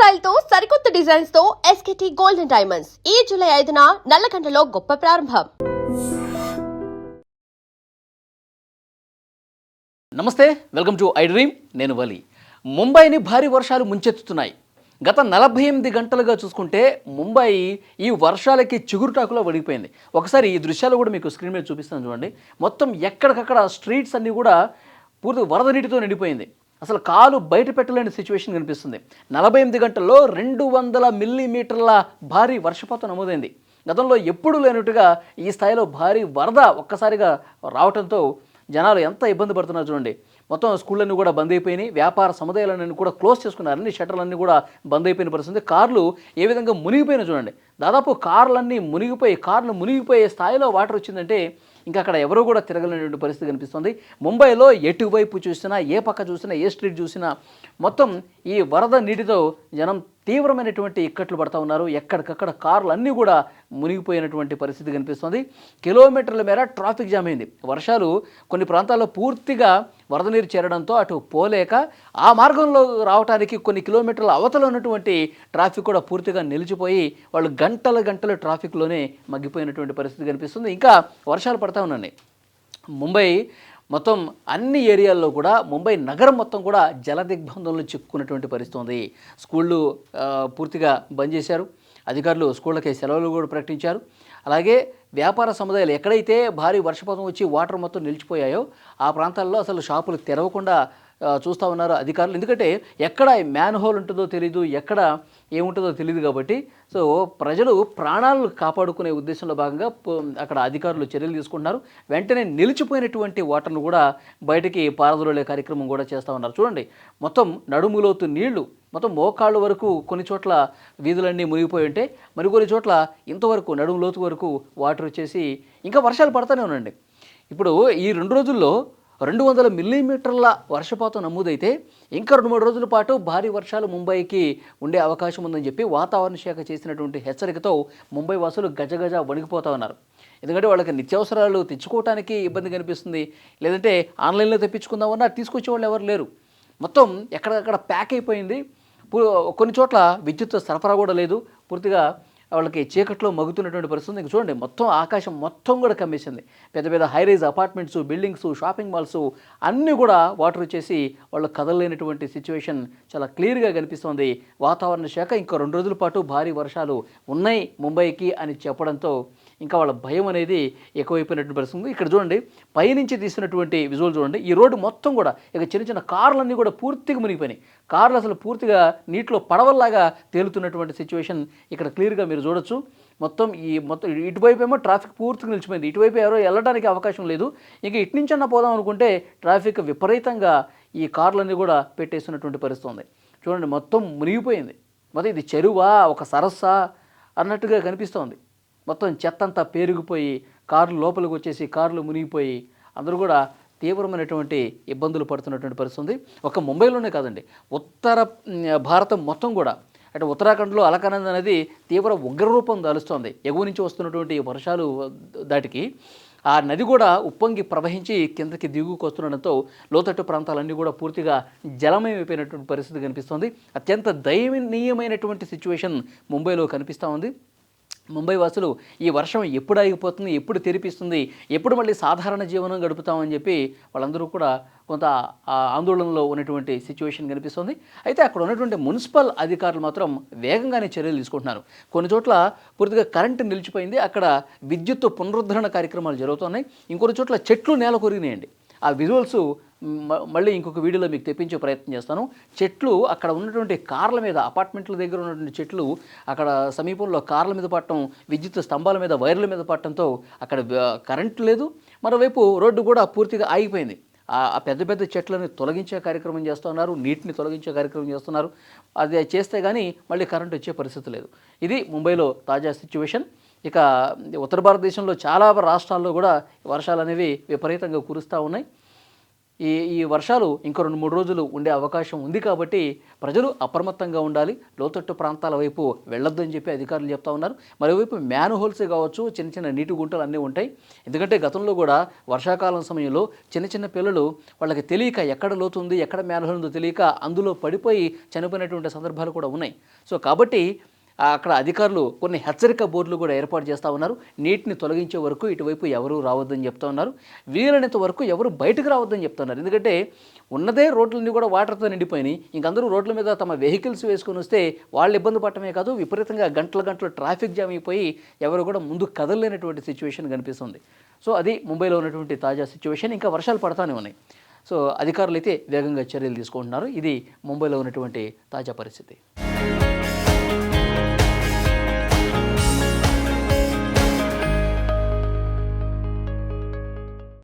Style తో సరికొత్త designs తో ఎస్కేటీ గోల్డెన్ డైమండ్స్ ఈ జూలై 5న నల్లకంటలో గొప్ప ప్రారంభం. నమస్తే, వెల్కమ్ టు ఐ డ్రీమ్. నేను వలి. ముంబైని భారీ వర్షాలు ముంచెత్తుతున్నాయి. గత 48 గంటలుగా చూసుకుంటే ముంబై ఈ వర్షాలకి చిగురుటాకులో వడిగిపోయింది. ఒకసారి ఈ దృశ్యాలు కూడా మీకు స్క్రీన్ మీద చూపిస్తాను చూడండి. మొత్తం ఎక్కడికక్కడ స్ట్రీట్స్ అన్నీ కూడా పూర్తి వరద నీటితో నిండిపోయింది. అసలు కాలు బయట పెట్టలేని సిచ్యువేషన్ కనిపిస్తుంది. 48 గంటల్లో 200 మిల్లీమీటర్ల భారీ వర్షపాతం నమోదైంది. గతంలో ఎప్పుడూ లేనట్టుగా ఈ స్థాయిలో భారీ వరద ఒక్కసారిగా రావడంతో జనాలు ఎంత ఇబ్బంది పడుతున్నారు చూడండి. మొత్తం స్కూళ్ళన్నీ కూడా బంద్ అయిపోయినాయి. వ్యాపార సముదాయాలన్నీ కూడా క్లోజ్ చేసుకున్నారు. అన్ని షట్టర్లన్నీ కూడా బంద్ అయిపోయిన పరిస్థితి. కార్లు ఏ విధంగా మునిగిపోయినా చూడండి. దాదాపు కార్లు మునిగిపోయే స్థాయిలో వాటర్ వచ్చిందంటే ఇంకా అక్కడ ఎవరూ కూడా తిరగలేనటువంటి పరిస్థితి కనిపిస్తుంది. ముంబైలో ఎటువైపు చూసినా, ఏ పక్క చూసినా, ఏ స్ట్రీట్ చూసినా మొత్తం ఈ వరద నీటితో జనం తీవ్రమైనటువంటి ఇక్కట్లు పడుతూ ఉన్నారు. ఎక్కడికక్కడ కార్లు అన్నీ కూడా మునిగిపోయినటువంటి పరిస్థితి కనిపిస్తుంది. కిలోమీటర్ల మేర ట్రాఫిక్ జామ్ అయింది. వర్షాలు కొన్ని ప్రాంతాల్లో పూర్తిగా వరద నీరు చేరడంతో అటు పోలేక ఆ మార్గంలో రావడానికి కొన్ని కిలోమీటర్ల అవతల ఉన్నటువంటి ట్రాఫిక్ కూడా పూర్తిగా నిలిచిపోయి వాళ్ళు గంటల ట్రాఫిక్లోనే మగ్గిపోయినటువంటి పరిస్థితి కనిపిస్తుంది. ఇంకా వర్షాలు పడతా ఉన్నాయి. ముంబై మొత్తం అన్ని ఏరియాల్లో కూడా ముంబై నగరం మొత్తం కూడా జల దిగ్బంధంలో చిక్కుకున్నటువంటి పరిస్థితి ఉంది. స్కూళ్ళు పూర్తిగా బంద్ చేశారు. అధికారులు స్కూళ్ళకి సెలవులు కూడా ప్రకటించారు. అలాగే వ్యాపార సముదాయాలు ఎక్కడైతే భారీ వర్షపాతం వచ్చి వాటర్ మొత్తం నిలిచిపోయాయో ఆ ప్రాంతాల్లో అసలు షాపులు తెరవకుండా చూస్తూ ఉన్నారు అధికారులు. ఎందుకంటే ఎక్కడ మ్యాన్ హోల్ ఉంటుందో తెలీదు, ఎక్కడ ఏముంటుందో తెలియదు. కాబట్టి సో ప్రజలు ప్రాణాలను కాపాడుకునే ఉద్దేశంలో భాగంగా అక్కడ అధికారులు చర్యలు తీసుకుంటున్నారు. వెంటనే నిలిచిపోయినటువంటి వాటర్ను కూడా బయటికి పారదోలే కార్యక్రమం కూడా చేస్తూ ఉన్నారు. చూడండి, మొత్తం నడుములోతు నీళ్లు మొత్తం మోకాళ్ళు వరకు కొన్ని చోట్ల వీధులన్నీ మునిగిపోయి ఉంటే మరికొన్ని చోట్ల ఇంతవరకు నడుము లోతు వరకు వాటర్ వచ్చేసి ఇంకా వర్షాలు పడుతూనే ఉండండి. ఇప్పుడు ఈ 2 రోజుల్లో 200 మిల్లీమీటర్ల వర్షపాతం నమోదైతే ఇంకా 2-3 రోజుల పాటు భారీ వర్షాలు ముంబైకి ఉండే అవకాశం ఉందని చెప్పి వాతావరణ శాఖ చేసినటువంటి హెచ్చరికతో ముంబై వాసులు గజగజ వణికిపోతూ ఉన్నారు. ఎందుకంటే వాళ్ళకి నిత్యావసరాలు తెచ్చుకోవడానికి ఇబ్బంది కనిపిస్తుంది. లేదంటే ఆన్లైన్లో తెప్పించుకుందామన్నా తీసుకొచ్చే వాళ్ళు ఎవరు లేరు. మొత్తం ఎక్కడెక్కడ ప్యాక్ అయిపోయింది. కొన్ని చోట్ల విద్యుత్ సరఫరా కూడా లేదు. పూర్తిగా వాళ్ళకి చీకట్లో మగ్గుతున్నటువంటి పరిస్థితి. ఇంక చూడండి, మొత్తం ఆకాశం మొత్తం కూడా కమ్మేసింది. పెద్ద పెద్ద high-rise apartments, buildings, shopping malls అన్నీ కూడా వాటర్ వచ్చేసి వాళ్ళు కదలలేనటువంటి సిచ్యువేషన్ చాలా క్లియర్గా కనిపిస్తుంది. వాతావరణ శాఖ ఇంకా 2 రోజుల పాటు భారీ వర్షాలు ఉన్నాయి ముంబైకి అని చెప్పడంతో ఇంకా వాళ్ళ భయం అనేది ఎక్కువైపోయినటువంటి పరిస్థితి. ఇక్కడ చూడండి, పైనుంచి తీసినటువంటి విజువల్ చూడండి. ఈ రోడ్డు మొత్తం కూడా ఇక చిన్న కార్లన్నీ కూడా పూర్తిగా మునిగిపోయినాయి. కార్లు అసలు పూర్తిగా నీటిలో పడవల్లాగా తేలుతున్నటువంటి సిచ్యువేషన్ ఇక్కడ క్లియర్గా మీరు చూడొచ్చు. మొత్తం ఇటువైపు ఏమో ట్రాఫిక్ పూర్తిగా నిలిచిపోయింది. ఇటువైపు ఎవరో వెళ్ళడానికి అవకాశం లేదు. ఇక ఇటు నుంచి అన్న పోదాం అనుకుంటే ట్రాఫిక్ విపరీతంగా ఈ కార్లన్నీ కూడా పెట్టేస్తున్నటువంటి పరిస్థితి ఉంది. చూడండి, మొత్తం మునిగిపోయింది. మొత్తం ఇది చెరువా, ఒక సరస్సా అన్నట్టుగా కనిపిస్తోంది. మొత్తం చెత్త అంతా పేరుకుపోయి కార్లు లోపలికి వచ్చేసి కార్లు మునిగిపోయి అందరూ కూడా తీవ్రమైనటువంటి ఇబ్బందులు పడుతున్నటువంటి పరిస్థితి. ఒక ముంబైలోనే కాదండి, ఉత్తర భారతం మొత్తం కూడా అంటే ఉత్తరాఖండ్లో అలకనంద అనేది తీవ్ర ఉగ్రరూపం దాలుస్తోంది. ఎగువ నుంచి వస్తున్నటువంటి వర్షాలు దాటికి ఆ నది కూడా ఉప్పొంగి ప్రవహించి కిందకి దిగుకొస్తుండడంతో లోతట్టు ప్రాంతాలన్నీ కూడా పూర్తిగా జలమయమైపోయినటువంటి పరిస్థితి కనిపిస్తోంది. అత్యంత దయనీయమైనటువంటి సిచ్యువేషన్ ముంబైలో కనిపిస్తూ ఉంది. ముంబై వాసులు ఈ వర్షం ఎప్పుడు ఆగిపోతుంది, ఎప్పుడు తెరిపిస్తుంది, ఎప్పుడు మళ్ళీ సాధారణ జీవనం గడుపుతామని చెప్పి వాళ్ళందరూ కూడా కొంత ఆందోళనలో ఉన్నటువంటి సిచ్యువేషన్ కనిపిస్తుంది. అయితే అక్కడ ఉన్నటువంటి మున్సిపల్ అధికారులు మాత్రం వేగంగానే చర్యలు తీసుకుంటున్నారు. కొన్ని చోట్ల పూర్తిగా కరెంటు నిలిచిపోయింది. అక్కడ విద్యుత్ పునరుద్ధరణ కార్యక్రమాలు జరుగుతున్నాయి. ఇంకొన్ని చోట్ల చెట్లు నేల కొరిగినాయండి. ఆ విజువల్స్ మళ్ళీ ఇంకొక వీడియోలో మీకు తెప్పించే ప్రయత్నం చేస్తాను. చెట్లు అక్కడ ఉన్నటువంటి కార్ల మీద, అపార్ట్మెంట్ల దగ్గర ఉన్నటువంటి చెట్లు అక్కడ సమీపంలో కార్ల మీద పడటం, విద్యుత్ స్తంభాల మీద, వైర్ల మీద పడటంతో అక్కడ కరెంటు లేదు. మరోవైపు రోడ్డు కూడా పూర్తిగా ఆగిపోయింది. ఆ పెద్ద చెట్లను తొలగించే కార్యక్రమం చేస్తున్నారు, నీటిని తొలగించే కార్యక్రమం చేస్తున్నారు. అది చేస్తే కానీ మళ్ళీ కరెంటు వచ్చే పరిస్థితి లేదు. ఇది ముంబైలో తాజా సిచ్యువేషన్. ఇక ఉత్తర భారతదేశంలో చాలా రాష్ట్రాల్లో కూడా వర్షాలు అనేవి విపరీతంగా కురుస్తూ ఉన్నాయి. ఈ వర్షాలు ఇంకో 2-3 రోజులు ఉండే అవకాశం ఉంది కాబట్టి ప్రజలు అప్రమత్తంగా ఉండాలి. లోతట్టు ప్రాంతాల వైపు వెళ్ళొద్దని చెప్పి అధికారులు చెప్తా ఉన్నారు. మరోవైపు మ్యాన్ హోల్స్ కావచ్చు, చిన్న చిన్న నీటి గుంటలు అన్నీ ఉంటాయి. ఎందుకంటే గతంలో కూడా వర్షాకాలం సమయంలో చిన్న చిన్న పిల్లలు వాళ్ళకి తెలియక ఎక్కడ లోతు ఉంది, ఎక్కడ మ్యాన్ హోల్ ఉందో తెలియక అందులో పడిపోయి చనిపోయినటువంటి సందర్భాలు కూడా ఉన్నాయి. సో కాబట్టి అక్కడ అధికారులు కొన్ని హెచ్చరిక బోర్డులు కూడా ఏర్పాటు చేస్తూ ఉన్నారు. నీటిని తొలగించే వరకు ఇటువైపు ఎవరు రావద్దని చెప్తా ఉన్నారు. వీలైనంత వరకు ఎవరు బయటకు రావద్దని చెప్తున్నారు. ఎందుకంటే ఉన్నదే రోడ్లన్నీ కూడా వాటర్తో నిండిపోయినాయి. ఇంకందరూ రోడ్ల మీద తమ వెహికల్స్ వేసుకొని వస్తే వాళ్ళు ఇబ్బంది పడటమే కాదు, విపరీతంగా గంటలు ట్రాఫిక్ జామ్ అయిపోయి ఎవరు కూడా ముందు కదలలేనటువంటి సిచ్యువేషన్ కనిపిస్తుంది. సో అది ముంబైలో ఉన్నటువంటి తాజా సిచ్యువేషన్. ఇంకా వర్షాలు పడతానే ఉన్నాయి. సో అధికారులు అయితే వేగంగా చర్యలు తీసుకుంటున్నారు. ఇది ముంబైలో ఉన్నటువంటి తాజా పరిస్థితి.